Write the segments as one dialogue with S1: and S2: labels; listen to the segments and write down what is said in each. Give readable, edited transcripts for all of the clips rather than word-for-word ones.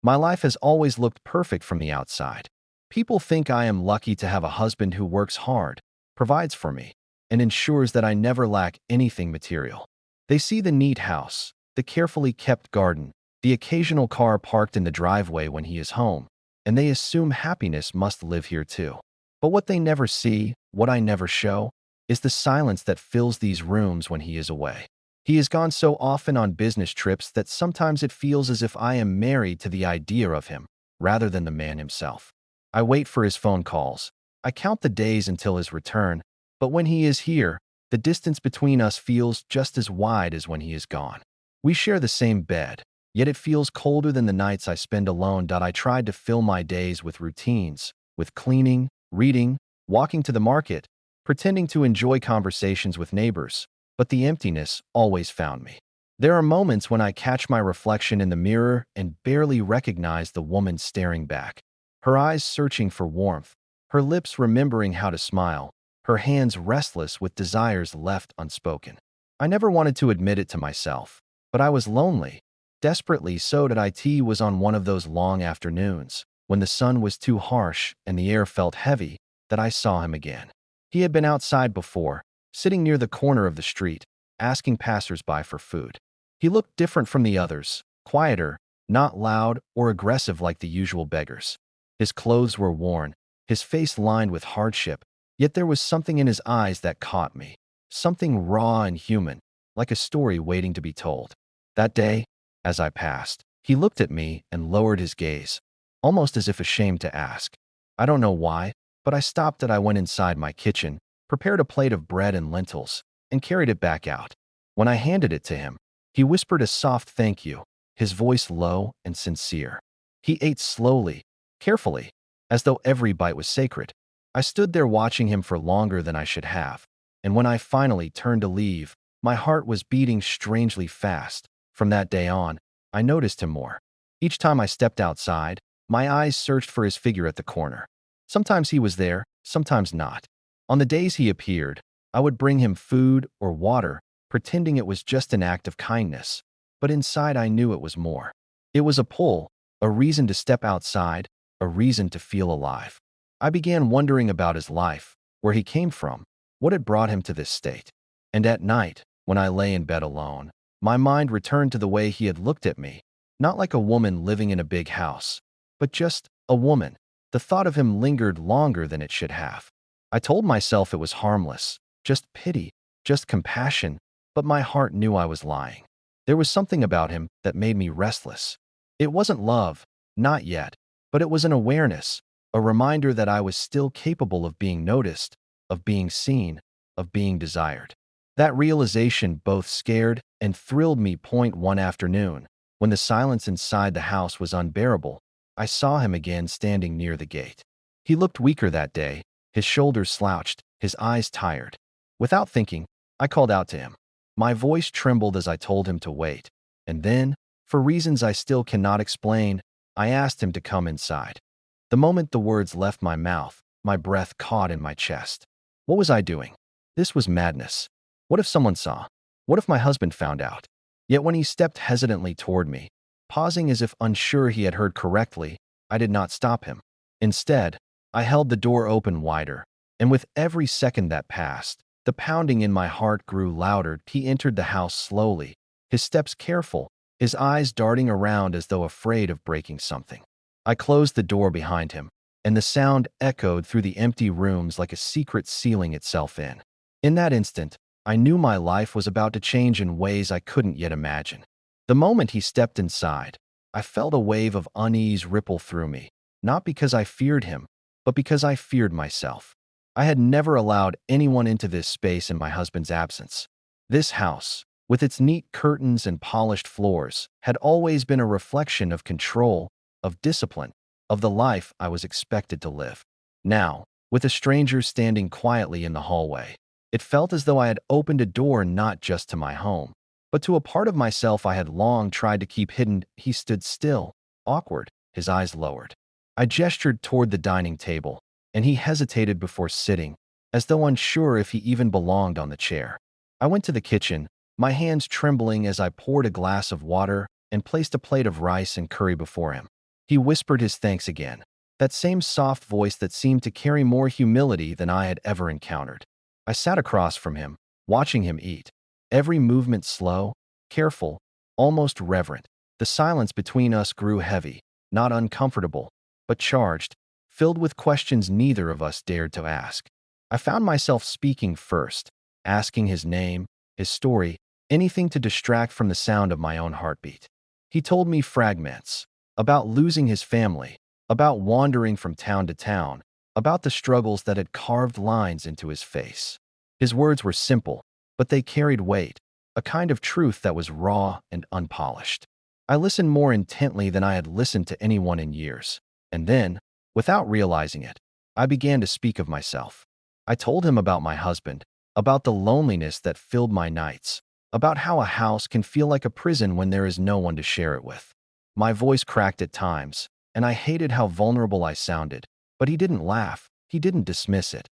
S1: My life has always looked perfect from the outside. People think I am lucky to have a husband who works hard, provides for me, and ensures that I never lack anything material. They see the neat house, the carefully kept garden, the occasional car parked in the driveway when he is home, and they assume happiness must live here too. But what they never see, what I never show, is the silence that fills these rooms when he is away. He has gone so often on business trips that sometimes it feels as if I am married to the idea of him, rather than the man himself. I wait for his phone calls. I count the days until his return, but when he is here, the distance between us feels just as wide as when he is gone. We share the same bed, yet it feels colder than the nights I spend alone. I tried to fill my days with routines, with cleaning, reading, walking to the market, pretending to enjoy conversations with neighbors, but the emptiness always found me. There are moments when I catch my reflection in the mirror and barely recognize the woman staring back. Her eyes searching for warmth, her lips remembering how to smile, her hands restless with desires left unspoken. I never wanted to admit it to myself, but I was lonely, desperately so. It was on one of those long afternoons, when the sun was too harsh and the air felt heavy, that I saw him again. He had been outside before, sitting near the corner of the street, asking passers-by for food. He looked different from the others, quieter, not loud or aggressive like the usual beggars. His clothes were worn, his face lined with hardship, yet there was something in his eyes that caught me, something raw and human, like a story waiting to be told. That day, as I passed, he looked at me and lowered his gaze, almost as if ashamed to ask. I don't know why, but I stopped. I went inside my kitchen, prepared a plate of bread and lentils, and carried it back out. When I handed it to him, he whispered a soft thank you, his voice low and sincere. He ate slowly, carefully, as though every bite was sacred. I stood there watching him for longer than I should have, and when I finally turned to leave, my heart was beating strangely fast. From that day on, I noticed him more. Each time I stepped outside, my eyes searched for his figure at the corner. Sometimes he was there, sometimes not. On the days he appeared, I would bring him food or water, pretending it was just an act of kindness. But inside I knew it was more. It was a pull, a reason to step outside, a reason to feel alive. I began wondering about his life, where he came from, what had brought him to this state. And at night, when I lay in bed alone, my mind returned to the way he had looked at me, not like a woman living in a big house, but just a woman. The thought of him lingered longer than it should have. I told myself it was harmless, just pity, just compassion, but my heart knew I was lying. There was something about him that made me restless. It wasn't love, not yet, but it was an awareness, a reminder that I was still capable of being noticed, of being seen, of being desired. That realization both scared and thrilled me. One afternoon, when the silence inside the house was unbearable, I saw him again standing near the gate. He looked weaker that day, his shoulders slouched, his eyes tired. Without thinking, I called out to him. My voice trembled as I told him to wait, and then, for reasons I still cannot explain, I asked him to come inside. The moment the words left my mouth, my breath caught in my chest. What was I doing? This was madness. What if someone saw? What if my husband found out? Yet when he stepped hesitantly toward me, pausing as if unsure he had heard correctly, I did not stop him. Instead, I held the door open wider, and with every second that passed, the pounding in my heart grew louder. He entered the house slowly, his steps careful, his eyes darting around as though afraid of breaking something. I closed the door behind him, and the sound echoed through the empty rooms like a secret sealing itself in. In that instant, I knew my life was about to change in ways I couldn't yet imagine. The moment he stepped inside, I felt a wave of unease ripple through me, not because I feared him, but because I feared myself. I had never allowed anyone into this space in my husband's absence. This house, with its neat curtains and polished floors, had always been a reflection of control, of discipline, of the life I was expected to live. Now, with a stranger standing quietly in the hallway, it felt as though I had opened a door not just to my home, but to a part of myself I had long tried to keep hidden. He stood still, awkward, his eyes lowered. I gestured toward the dining table, and he hesitated before sitting, as though unsure if he even belonged on the chair. I went to the kitchen, my hands trembling as I poured a glass of water and placed a plate of rice and curry before him. He whispered his thanks again, that same soft voice that seemed to carry more humility than I had ever encountered. I sat across from him, watching him eat, every movement slow, careful, almost reverent. The silence between us grew heavy, not uncomfortable, but charged, filled with questions neither of us dared to ask. I found myself speaking first, asking his name, his story, anything to distract from the sound of my own heartbeat. He told me fragments, about losing his family, about wandering from town to town, about the struggles that had carved lines into his face. His words were simple, but they carried weight, a kind of truth that was raw and unpolished. I listened more intently than I had listened to anyone in years, and then, without realizing it, I began to speak of myself. I told him about my husband, about the loneliness that filled my nights, about how a house can feel like a prison when there is no one to share it with. My voice cracked at times, and I hated how vulnerable I sounded, but he didn't laugh, he didn't dismiss it.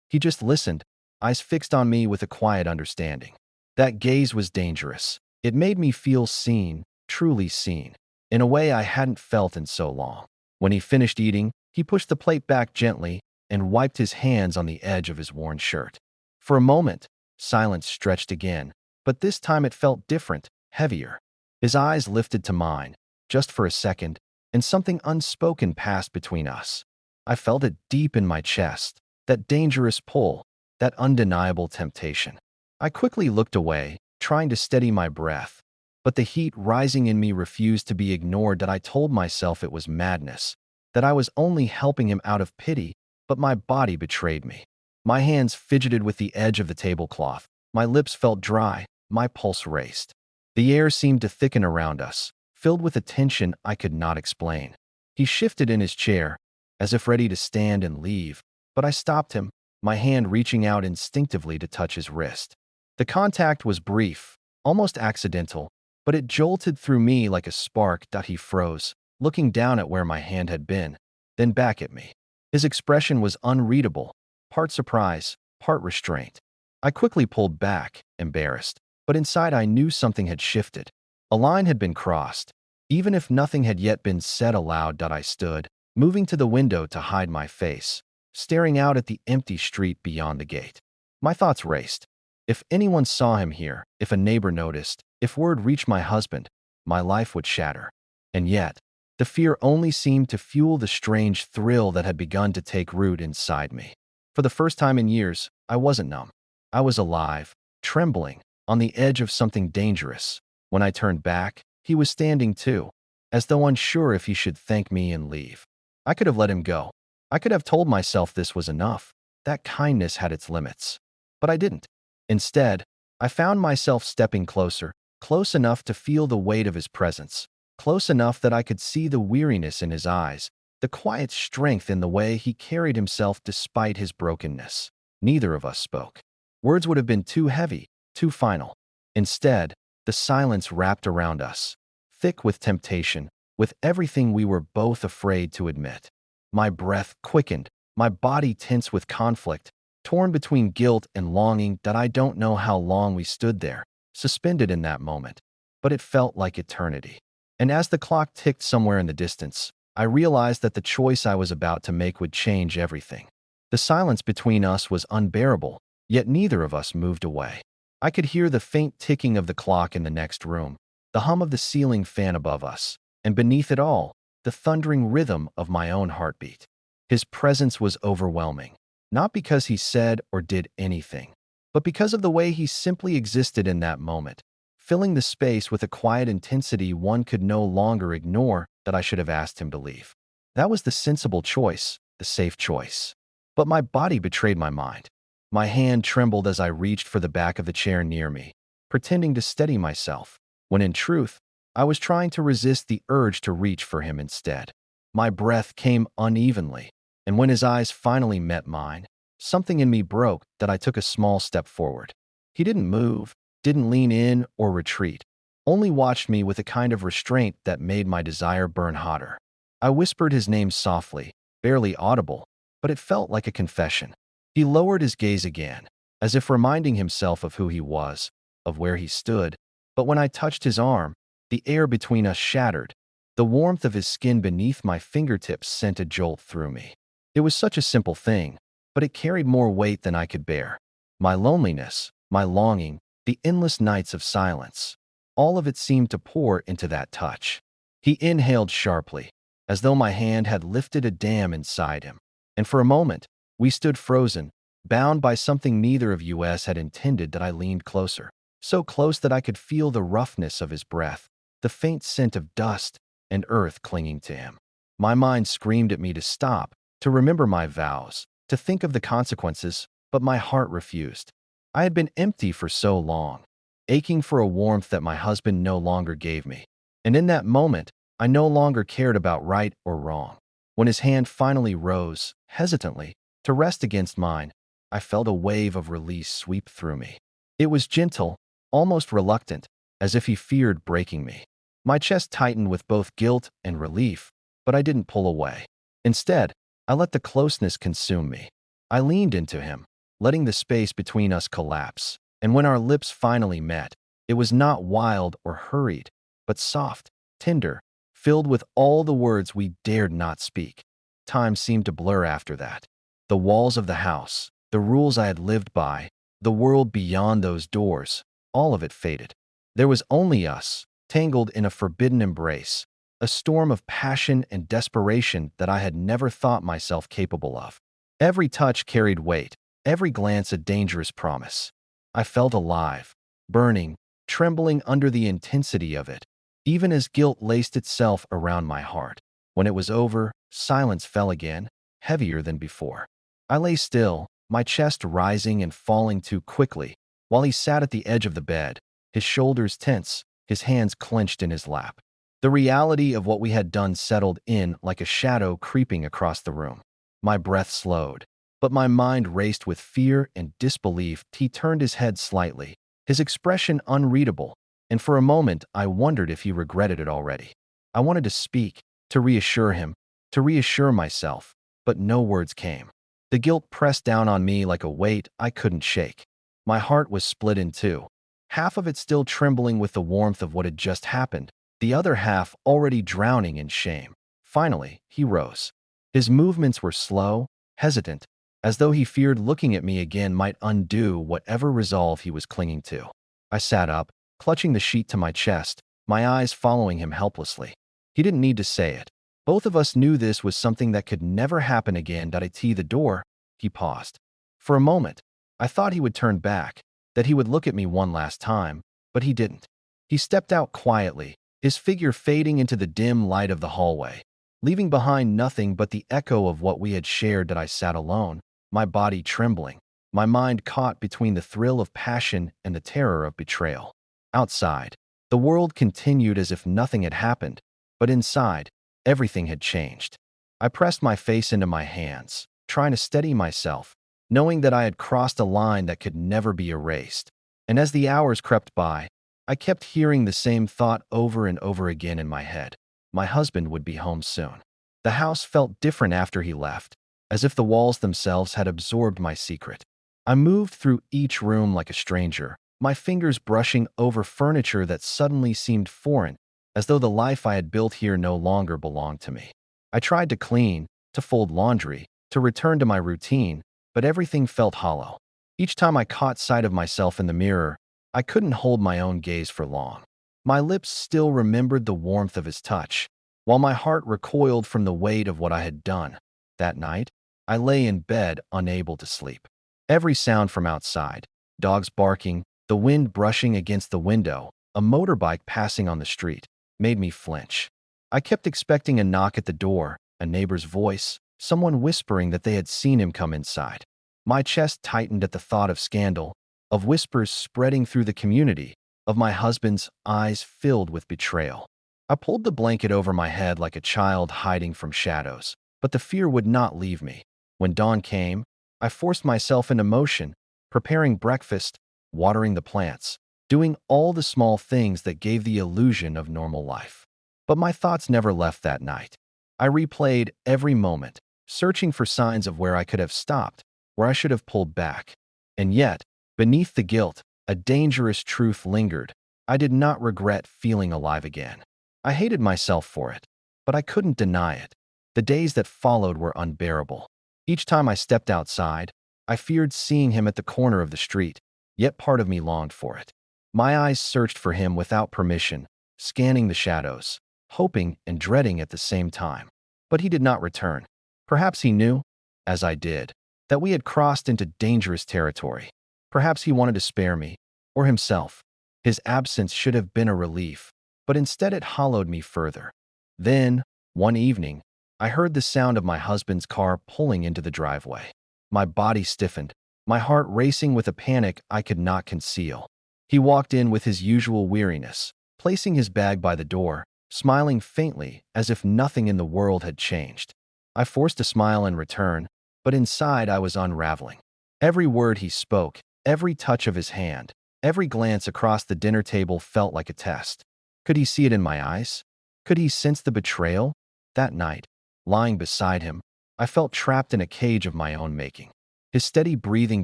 S1: He just listened, eyes fixed on me with a quiet understanding. That gaze was dangerous. It made me feel seen, truly seen, in a way I hadn't felt in so long. When he finished eating, he pushed the plate back gently and wiped his hands on the edge of his worn shirt. For a moment, silence stretched again, but this time it felt different, heavier. His eyes lifted to mine, just for a second, and something unspoken passed between us. I felt it deep in my chest, that dangerous pull, that undeniable temptation. I quickly looked away, trying to steady my breath, but the heat rising in me refused to be ignored. That I told myself it was madness, that I was only helping him out of pity, but my body betrayed me. My hands fidgeted with the edge of the tablecloth, my lips felt dry, my pulse raced. The air seemed to thicken around us, filled with a tension I could not explain. He shifted in his chair, as if ready to stand and leave, but I stopped him, my hand reaching out instinctively to touch his wrist. The contact was brief, almost accidental, but it jolted through me like a spark. He froze, looking down at where my hand had been, then back at me. His expression was unreadable, part surprise, part restraint. I quickly pulled back, embarrassed, but inside I knew something had shifted. A line had been crossed, even if nothing had yet been said aloud. I stood, moving to the window to hide my face, staring out at the empty street beyond the gate. My thoughts raced. If anyone saw him here, if a neighbor noticed, if word reached my husband, my life would shatter. And yet, the fear only seemed to fuel the strange thrill that had begun to take root inside me. For the first time in years, I wasn't numb. I was alive, trembling, on the edge of something dangerous. When I turned back, he was standing too, as though unsure if he should thank me and leave. I could have let him go. I could have told myself this was enough, that kindness had its limits. But I didn't. Instead, I found myself stepping closer, close enough to feel the weight of his presence, close enough that I could see the weariness in his eyes, the quiet strength in the way he carried himself despite his brokenness. Neither of us spoke. Words would have been too heavy, too final. Instead, the silence wrapped around us, thick with temptation, with everything we were both afraid to admit. My breath quickened, my body tense with conflict, torn between guilt and longing. I don't know how long we stood there, suspended in that moment, but it felt like eternity. And as the clock ticked somewhere in the distance, I realized that the choice I was about to make would change everything. The silence between us was unbearable, yet neither of us moved away. I could hear the faint ticking of the clock in the next room, the hum of the ceiling fan above us, and beneath it all, the thundering rhythm of my own heartbeat. His presence was overwhelming. Not because he said or did anything, but because of the way he simply existed in that moment, filling the space with a quiet intensity one could no longer ignore. That I should have asked him to leave. That was the sensible choice, the safe choice. But my body betrayed my mind. My hand trembled as I reached for the back of the chair near me, pretending to steady myself, when in truth, I was trying to resist the urge to reach for him instead. My breath came unevenly, and when his eyes finally met mine, something in me broke. That I took a small step forward. He didn't move, didn't lean in or retreat, only watched me with a kind of restraint that made my desire burn hotter. I whispered his name softly, barely audible, but it felt like a confession. He lowered his gaze again, as if reminding himself of who he was, of where he stood, but when I touched his arm, the air between us shattered. The warmth of his skin beneath my fingertips sent a jolt through me. It was such a simple thing, but it carried more weight than I could bear. My loneliness, my longing, the endless nights of silence, all of it seemed to pour into that touch. He inhaled sharply, as though my hand had lifted a dam inside him. And for a moment, we stood frozen, bound by something neither of us had intended. That I leaned closer, so close that I could feel the roughness of his breath, the faint scent of dust and earth clinging to him. My mind screamed at me to stop, to remember my vows, to think of the consequences, but my heart refused. I had been empty for so long, aching for a warmth that my husband no longer gave me. And in that moment, I no longer cared about right or wrong. When his hand finally rose, hesitantly, to rest against mine, I felt a wave of release sweep through me. It was gentle, almost reluctant, as if he feared breaking me. My chest tightened with both guilt and relief, but I didn't pull away. Instead, I let the closeness consume me. I leaned into him, letting the space between us collapse. And when our lips finally met, it was not wild or hurried, but soft, tender, filled with all the words we dared not speak. Time seemed to blur after that. The walls of the house, the rules I had lived by, the world beyond those doors, all of it faded. There was only us, tangled in a forbidden embrace, a storm of passion and desperation that I had never thought myself capable of. Every touch carried weight, every glance a dangerous promise. I felt alive, burning, trembling under the intensity of it, even as guilt laced itself around my heart. When it was over, silence fell again, heavier than before. I lay still, my chest rising and falling too quickly, while he sat at the edge of the bed, his shoulders tense, his hands clenched in his lap. The reality of what we had done settled in like a shadow creeping across the room. My breath slowed, but my mind raced with fear and disbelief. He turned his head slightly, his expression unreadable, and for a moment I wondered if he regretted it already. I wanted to speak, to reassure him, to reassure myself, but no words came. The guilt pressed down on me like a weight I couldn't shake. My heart was split in two, half of it still trembling with the warmth of what had just happened, the other half already drowning in shame. Finally, he rose. His movements were slow, hesitant, as though he feared looking at me again might undo whatever resolve he was clinging to. I sat up, clutching the sheet to my chest, my eyes following him helplessly. He didn't need to say it. Both of us knew this was something that could never happen again. Did I tee the door? He paused. For a moment, I thought he would turn back, that he would look at me one last time, but he didn't. He stepped out quietly, his figure fading into the dim light of the hallway, leaving behind nothing but the echo of what we had shared. That I sat alone, my body trembling, my mind caught between the thrill of passion and the terror of betrayal. Outside, the world continued as if nothing had happened, but inside, everything had changed. I pressed my face into my hands, trying to steady myself, knowing that I had crossed a line that could never be erased. And as the hours crept by, I kept hearing the same thought over and over again in my head. My husband would be home soon. The house felt different after he left, as if the walls themselves had absorbed my secret. I moved through each room like a stranger, my fingers brushing over furniture that suddenly seemed foreign, as though the life I had built here no longer belonged to me. I tried to clean, to fold laundry, to return to my routine, but everything felt hollow. Each time I caught sight of myself in the mirror, I couldn't hold my own gaze for long. My lips still remembered the warmth of his touch, while my heart recoiled from the weight of what I had done. That night, I lay in bed, unable to sleep. Every sound from outside, dogs barking, the wind brushing against the window, a motorbike passing on the street, made me flinch. I kept expecting a knock at the door, a neighbor's voice, someone whispering that they had seen him come inside. My chest tightened at the thought of scandal, of whispers spreading through the community, of my husband's eyes filled with betrayal. I pulled the blanket over my head like a child hiding from shadows, but the fear would not leave me. When dawn came, I forced myself into motion, preparing breakfast, watering the plants, doing all the small things that gave the illusion of normal life. But my thoughts never left that night. I replayed every moment, searching for signs of where I could have stopped, where I should have pulled back. And yet, beneath the guilt, a dangerous truth lingered. I did not regret feeling alive again. I hated myself for it, but I couldn't deny it. The days that followed were unbearable. Each time I stepped outside, I feared seeing him at the corner of the street, yet part of me longed for it. My eyes searched for him without permission, scanning the shadows, hoping and dreading at the same time. But he did not return. Perhaps he knew, as I did, that we had crossed into dangerous territory. Perhaps he wanted to spare me, or himself. His absence should have been a relief, but instead it hollowed me further. Then, one evening, I heard the sound of my husband's car pulling into the driveway. My body stiffened, my heart racing with a panic I could not conceal. He walked in with his usual weariness, placing his bag by the door, smiling faintly as if nothing in the world had changed. I forced a smile in return, but inside I was unraveling. Every word he spoke, every touch of his hand, every glance across the dinner table felt like a test. Could he see it in my eyes? Could he sense the betrayal? That night, lying beside him, I felt trapped in a cage of my own making. His steady breathing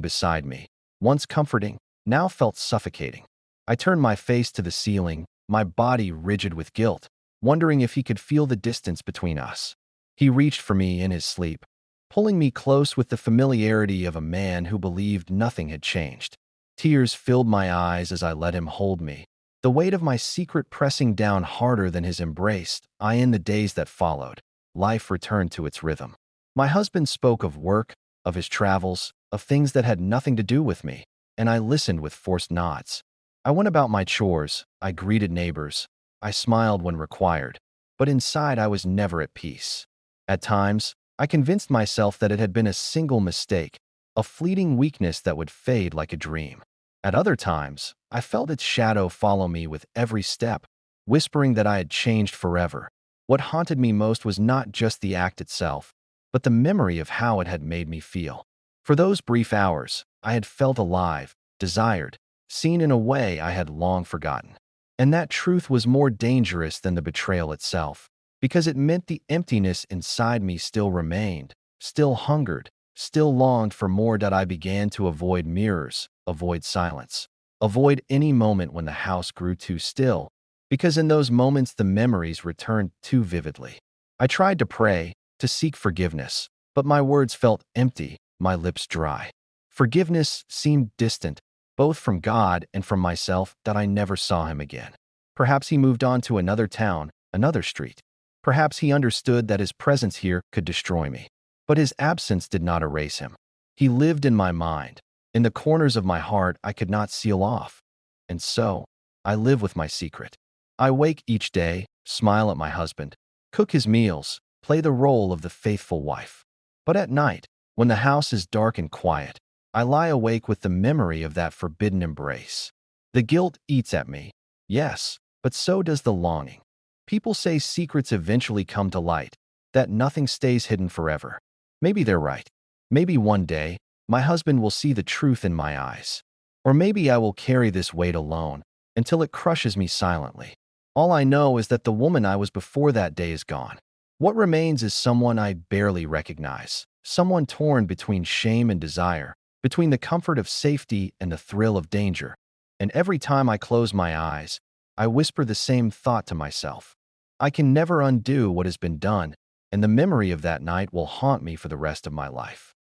S1: beside me, once comforting, now felt suffocating. I turned my face to the ceiling, my body rigid with guilt, wondering if he could feel the distance between us. He reached for me in his sleep, pulling me close with the familiarity of a man who believed nothing had changed. Tears filled my eyes as I let him hold me, the weight of my secret pressing down harder than his embrace. In the days that followed, life returned to its rhythm. My husband spoke of work, of his travels, of things that had nothing to do with me, and I listened with forced nods. I went about my chores, I greeted neighbors, I smiled when required, but inside I was never at peace. At times, I convinced myself that it had been a single mistake, a fleeting weakness that would fade like a dream. At other times, I felt its shadow follow me with every step, whispering that I had changed forever. What haunted me most was not just the act itself, but the memory of how it had made me feel. For those brief hours, I had felt alive, desired, seen in a way I had long forgotten. And that truth was more dangerous than the betrayal itself, because it meant the emptiness inside me still remained, still hungered, still longed for more. That I began to avoid mirrors, avoid silence, avoid any moment when the house grew too still, because in those moments the memories returned too vividly. I tried to pray, to seek forgiveness, but my words felt empty, my lips dry. Forgiveness seemed distant, both from God and from myself. That I never saw him again. Perhaps he moved on to another town, another street. Perhaps he understood that his presence here could destroy me. But his absence did not erase him. He lived in my mind, in the corners of my heart I could not seal off. And so, I live with my secret. I wake each day, smile at my husband, cook his meals, play the role of the faithful wife. But at night, when the house is dark and quiet, I lie awake with the memory of that forbidden embrace. The guilt eats at me, yes, but so does the longing. People say secrets eventually come to light, that nothing stays hidden forever. Maybe they're right. Maybe one day, my husband will see the truth in my eyes. Or maybe I will carry this weight alone, until it crushes me silently. All I know is that the woman I was before that day is gone. What remains is someone I barely recognize, someone torn between shame and desire, between the comfort of safety and the thrill of danger. And every time I close my eyes, I whisper the same thought to myself. I can never undo what has been done, and the memory of that night will haunt me for the rest of my life.